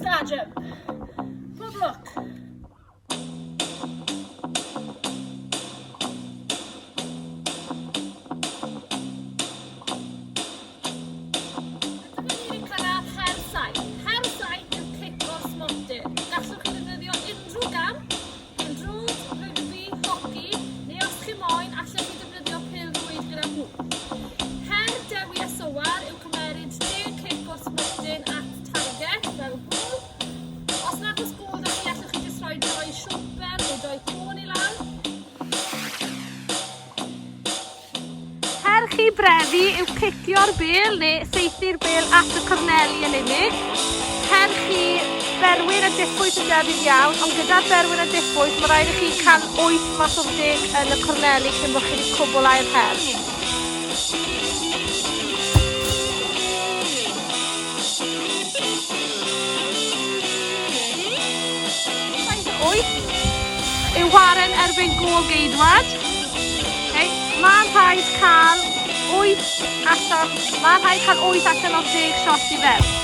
Stadium. Good luck. Her chi brefi yw cicio'r bêl neu saethu'r bêl at y corneli yn unig. Her chi berwyn a diffwys yn debyg iawn, ond gyda'r berwyn a diffwys mae rhaid i chi cael 8 mas o 10 yn y corneli cyn bod chi wedi cwblhau'r her. 8 yw waren erbyn gôl geidwad. Mae'n rhaid cael 8 allan o 10 shot i fewn.